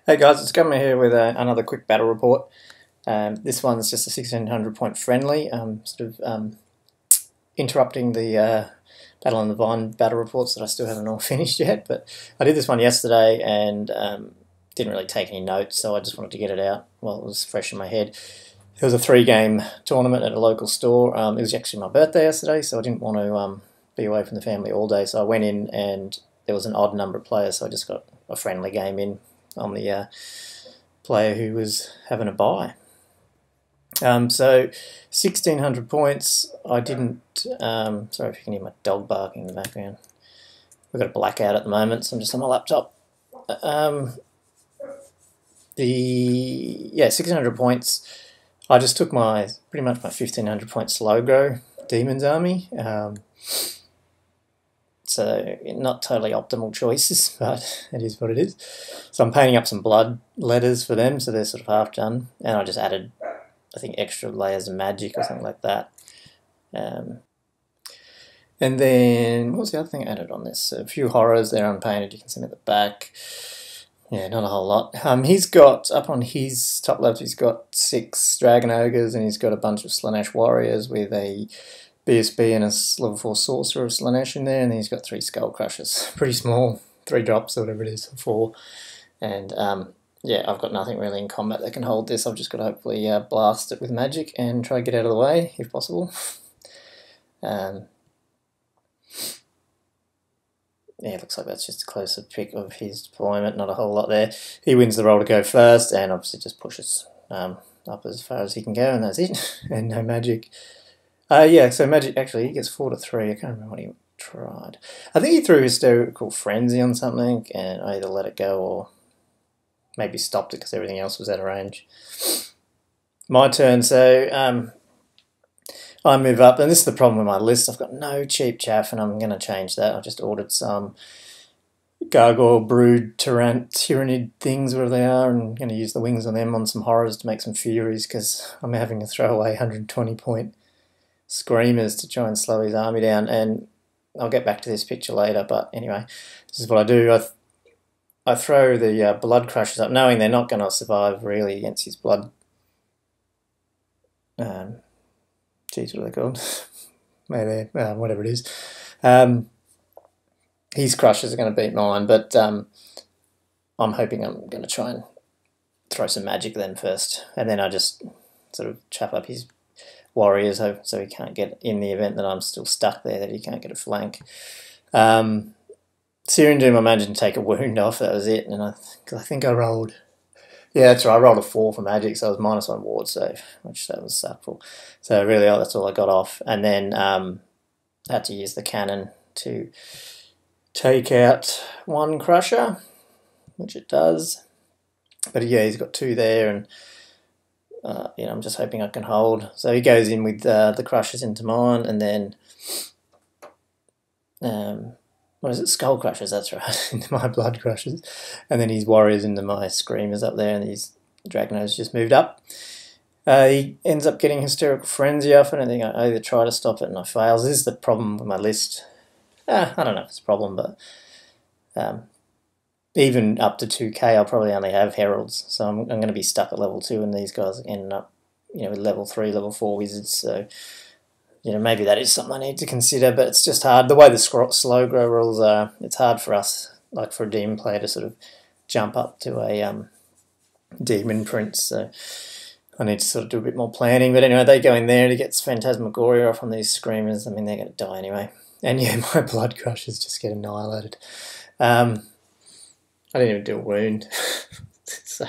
Hey guys, it's coming here with another quick battle report. This one's just a 1600 point friendly, interrupting the Battle on the Vine battle reports that I still haven't all finished yet. But I did this one yesterday and didn't really take any notes, so I just wanted to get it out while it was fresh in my head. It was a 3-game tournament at a local store. It was actually my birthday yesterday, so I didn't want to be away from the family all day. So I went in and there was an odd number of players, so I just got a friendly game in on the player who was having a bye. So 1600 points. I didn't. Sorry if you can hear my dog barking in the background. We've got a blackout at the moment, so I'm just on my laptop. 1600 points. I just took pretty much my 1500 point slow grow Daemons army. So not totally optimal choices, but it is what it is. So I'm painting up some blood letters for them, so they're sort of half done. And I just added, I think, extra layers of magic or something like that. And then, what was the other thing I added on this? A few horrors, they're unpainted, you can see them at the back. Yeah, not a whole lot. He's got, up on his top left, he's got 6 Dragon Ogres, and he's got a bunch of Slaanesh Warriors with a BSB and a level 4 Sorcerer of Slaanesh in there, and then he's got 3 Skull Crushers. Pretty small, 3 drops or whatever it is, 4. And yeah, I've got nothing really in combat that can hold this. I've just got to hopefully blast it with magic and try to get out of the way, if possible. Yeah, it looks like that's just a closer pick of his deployment, not a whole lot there. He wins the roll to go first, and obviously just pushes up as far as he can go, and that's it. And no magic. Yeah, so magic, actually, he gets 4 to 3. I can't remember what he tried. I think he threw Hysterical Frenzy on something, and I either let it go or maybe stopped it because everything else was out of range. My turn, so I move up, and this is the problem with my list. I've got no cheap chaff, and I'm going to change that. I've just ordered some Gargoyle Brood Tyrannid things, whatever they are, and I'm going to use the wings on them on some horrors to make some Furies, because I'm having to throw away 120 point Screamers to try and slow his army down. And I'll get back to this picture later, but anyway, this is what I do. I throw the Blood Crushers up, knowing they're not going to survive really against his blood. Geez, what are they called? Maybe whatever it is. His Crushers are going to beat mine, but I'm hoping I'm going to try and throw some magic at them first, and then I just sort of chop up his Warriors so he can't get, in the event that I'm still stuck there, that he can't get a flank. Searing Doom, I managed to take a wound off, that was it, and I think I rolled, yeah, that's right, I rolled a 4 for magic, so I was -1 ward save, which that was suckful. So really, that's all I got off, and then I had to use the cannon to take out 1 Crusher, which it does. But yeah, he's got 2 there, and you know, I'm just hoping I can hold. So he goes in with the Crushers into mine, and then what is it? Skull Crushers, that's right, into my Blood Crushers, and then his Warriors into my Screamers up there, and his Dragonos just moved up. He ends up getting Hysterical Frenzy off, and I think I either try to stop it and I fail. This is the problem with my list. I don't know if it's a problem, but even up to 2k, I'll probably only have Heralds, so I'm going to be stuck at level 2, and these guys end up, you know, with level 3, level 4 Wizards, so, you know, maybe that is something I need to consider, but it's just hard. The way the slow grow rules are, it's hard for us, like for a Demon player, to sort of jump up to a Demon Prince, so I need to sort of do a bit more planning. But anyway, they go in there, and he gets Phantasmagoria off on these Screamers. I mean, they're going to die anyway. And yeah, my Blood Crushers just get annihilated. I didn't even do a wound, so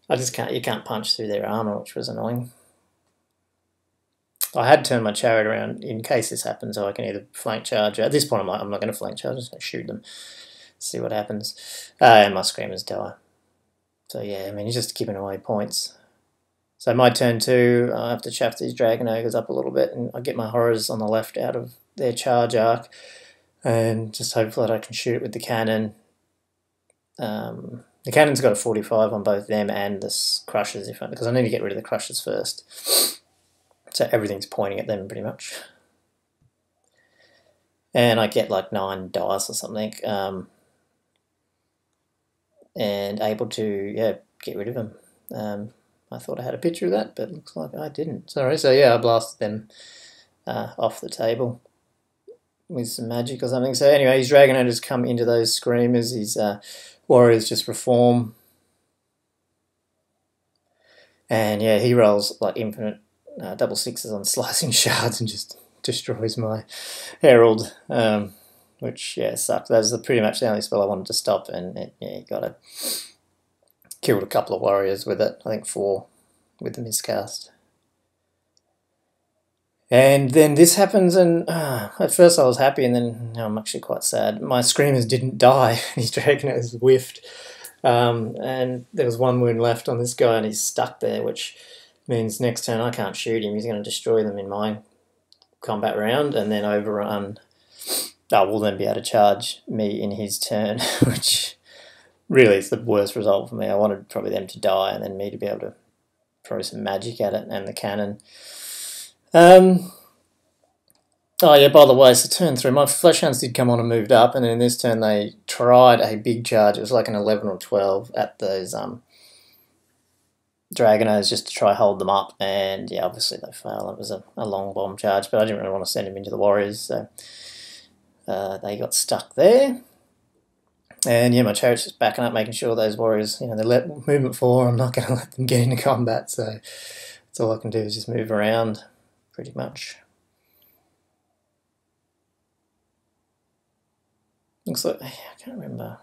I just can't. You can't punch through their armor, which was annoying. I had turned my chariot around in case this happens, so I can either flank charge. At this point, I'm not going to flank charge. I'm just going to shoot them, see what happens. And my Screamers die. So yeah, I mean, he's just giving away points. So my turn 2, I have to chaff these Dragon Ogres up a little bit, and I get my Horrors on the left out of their charge arc, and just hopefully that I can shoot it with the cannon. The cannon's got a 45 on both them and the Crushers, because I need to get rid of the Crushers first. So everything's pointing at them pretty much. And I get like 9 dice or something. and able to get rid of them. I thought I had a picture of that, but it looks like I didn't. Sorry. So yeah, I blasted them off the table with some magic or something. So anyway, his Dragonators come into those Screamers. His Warriors just reform. And yeah, he rolls like infinite double sixes on slicing shards and just destroys my Herald, which sucked. That was pretty much the only spell I wanted to stop, and killed a couple of warriors with it. I think 4 with the miscast. And then this happens, and at first I was happy, and then now I'm actually quite sad. My Screamers didn't die. His Dragonators whiffed. And there was 1 wound left on this guy, and he's stuck there, which means next turn I can't shoot him. He's going to destroy them in my combat round, and then overrun. Will then be able to charge me in his turn, which really is the worst result for me. I wanted probably them to die, and then me to be able to throw some magic at it and the cannon. Oh yeah, by the way, so turn 3, my Fleshhounds did come on and moved up, and then this turn they tried a big charge. It was like an 11 or 12 at those Dragonators just to try hold them up, and yeah, obviously they failed. It was a long bomb charge, but I didn't really want to send them into the Warriors, so they got stuck there. And yeah, my Chariot's just backing up, making sure those Warriors, they let movement 4. I'm not going to let them get into combat, so that's all I can do is just move around, pretty much. Looks like, I can't remember.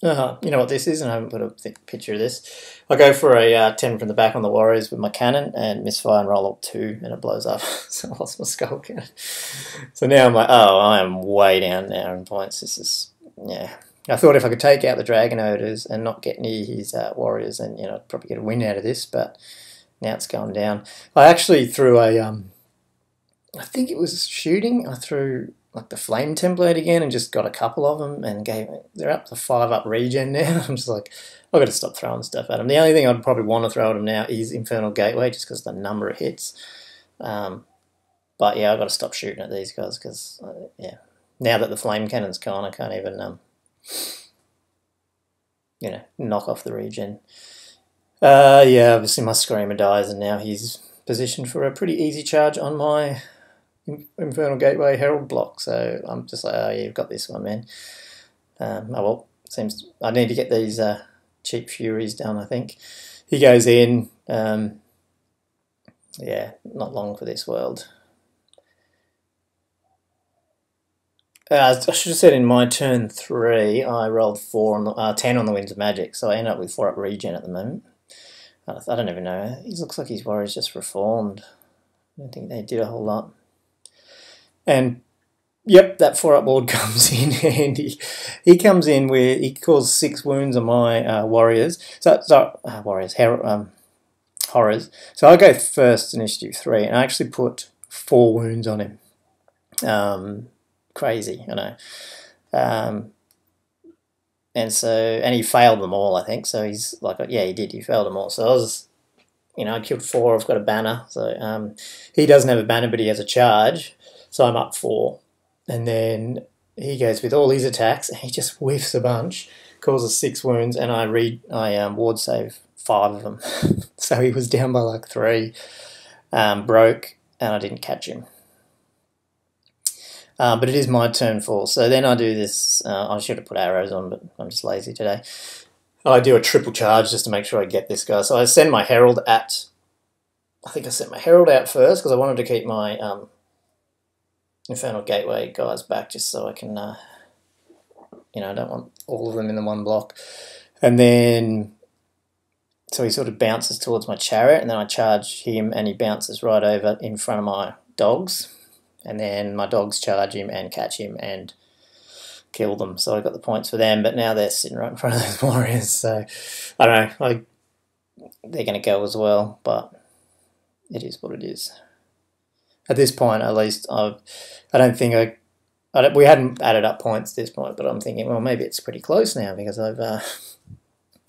You know what this is, and I haven't put a picture of this. I go for a 10 from the back on the Warriors with my cannon and misfire and roll up 2, and it blows up. So I lost my skull cannon. So now I'm like, I am way down now in points. This is, I thought if I could take out the Dragonators and not get near his Warriors, then I'd probably get a win out of this. But now it's going down. I actually threw a, I think it was shooting. I threw like the Flame Template again and just got a couple of them and they're up to 5 regen now. I'm just like, I've got to stop throwing stuff at them. The only thing I'd probably want to throw at them now is Infernal Gateway, just because the number of hits. But yeah, I've got to stop shooting at these guys because, now that the Flame Cannon's gone, I can't even, knock off the regen. Yeah, obviously my Screamer dies and now he's positioned for a pretty easy charge on my Infernal Gateway Herald block, so I'm just like, oh yeah, you've got this one, man. Well, seems I need to get these cheap Furies done, I think. He goes in, yeah, not long for this world. I should have said in my turn 3, I rolled 10 on the Winds of Magic, so I end up with 4 regen at the moment. I don't even know. He looks like his Warriors just reformed. I don't think they did a whole lot. And yep, that 4 board comes in handy. He comes in where he caused 6 wounds on my Warriors. Warriors, Horrors. So I go first, initiative 3, and I actually put 4 wounds on him. Crazy, I know. And he failed them all, I think. So he's like, yeah, he did. He failed them all. So I was, I killed 4. I've got a banner. So he doesn't have a banner, but he has a charge. So I'm up 4. And then he goes with all his attacks, and he just whiffs a bunch, causes 6 wounds, and I ward save 5 of them. So he was down by like 3, broke, and I didn't catch him. But it is my turn 4. So then I do this. I should have put arrows on, but I'm just lazy today. I do a triple charge just to make sure I get this guy. So I send my Herald at... I think I sent my Herald out first because I wanted to keep my Infernal Gateway guys back just so I can... I don't want all of them in the one block. And then... So he sort of bounces towards my Chariot, and then I charge him, and he bounces right over in front of my dogs. And then my dogs charge him and catch him and kill them. So I got the points for them, but now they're sitting right in front of those Warriors. So I don't know. They're going to go as well, but it is what it is. At this point, at least, I don't think we hadn't added up points at this point, but I'm thinking, well, maybe it's pretty close now because I've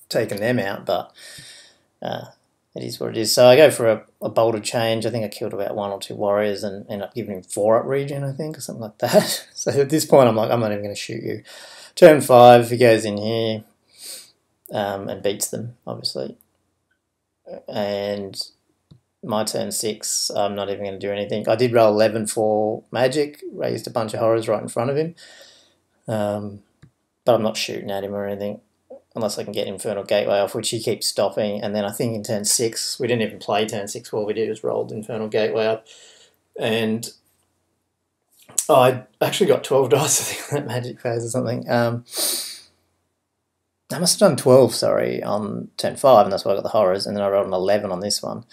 taken them out, but it is what it is. So I go for a bolder change. I think I killed about 1 or 2 Warriors and ended up giving him 4 regen, I think, or something like that. So at this point, I'm like, I'm not even going to shoot you. Turn 5, he goes in here. and beats them, obviously. And my turn 6, I'm not even going to do anything. I did roll 11 for magic, raised a bunch of horrors right in front of him. But I'm not shooting at him or anything, unless I can get Infernal Gateway off, which he keeps stopping. And then I think in turn 6, we didn't even play turn 6, all we did was rolled Infernal Gateway up. And I actually got 12 dice, I think, on that magic phase or something. I must have done 12, sorry, on turn 5, and that's why I got the horrors, and then I rolled an 11 on this one.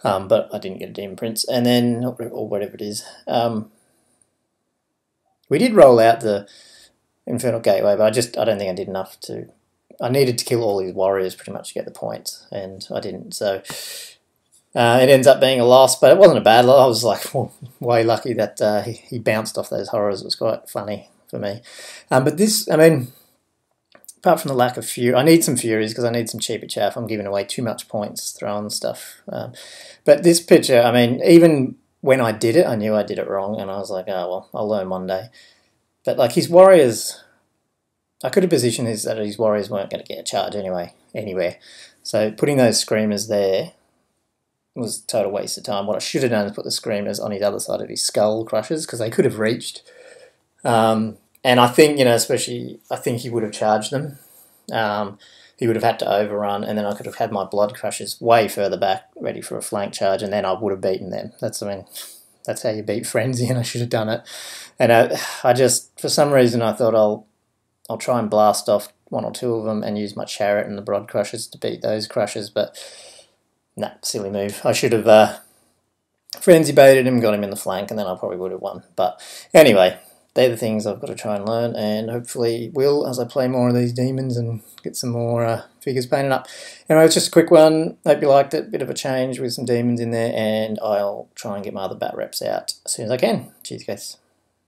But I didn't get a Demon Prince, and then, or whatever it is. We did roll out the Infernal Gateway, but I don't think I did enough to... I needed to kill all these warriors pretty much to get the points, and I didn't, so... it ends up being a loss, but it wasn't a bad loss. I was like way lucky that he bounced off those horrors. It was quite funny for me. But this, I mean, apart from the lack of fury, I need some furies because I need some cheaper chaff. I'm giving away too much points throwing stuff. But this picture, I mean, even when I did it, I knew I did it wrong, and I was like, oh, well, I'll learn one day. But like his warriors, I could have positioned that his warriors weren't going to get a charge anywhere. So putting those screamers there was a total waste of time. What I should have done is put the screamers on his other side of his skull crushers because they could have reached. And I think, especially, I think he would have charged them. He would have had to overrun, and then I could have had my blood crushers way further back, ready for a flank charge, and then I would have beaten them. That's how you beat Frenzy, and I should have done it. And I just, for some reason, I thought I'll try and blast off one or two of them and use my chariot and the blood crushers to beat those crushers, but nah, silly move. I should have frenzy baited him, got him in the flank, and then I probably would have won. But anyway, they're the things I've got to try and learn, and hopefully will as I play more of these demons and get some more figures painted up. Anyway, it's just a quick one. Hope you liked it. Bit of a change with some demons in there, and I'll try and get my other bat reps out as soon as I can. Cheers, guys.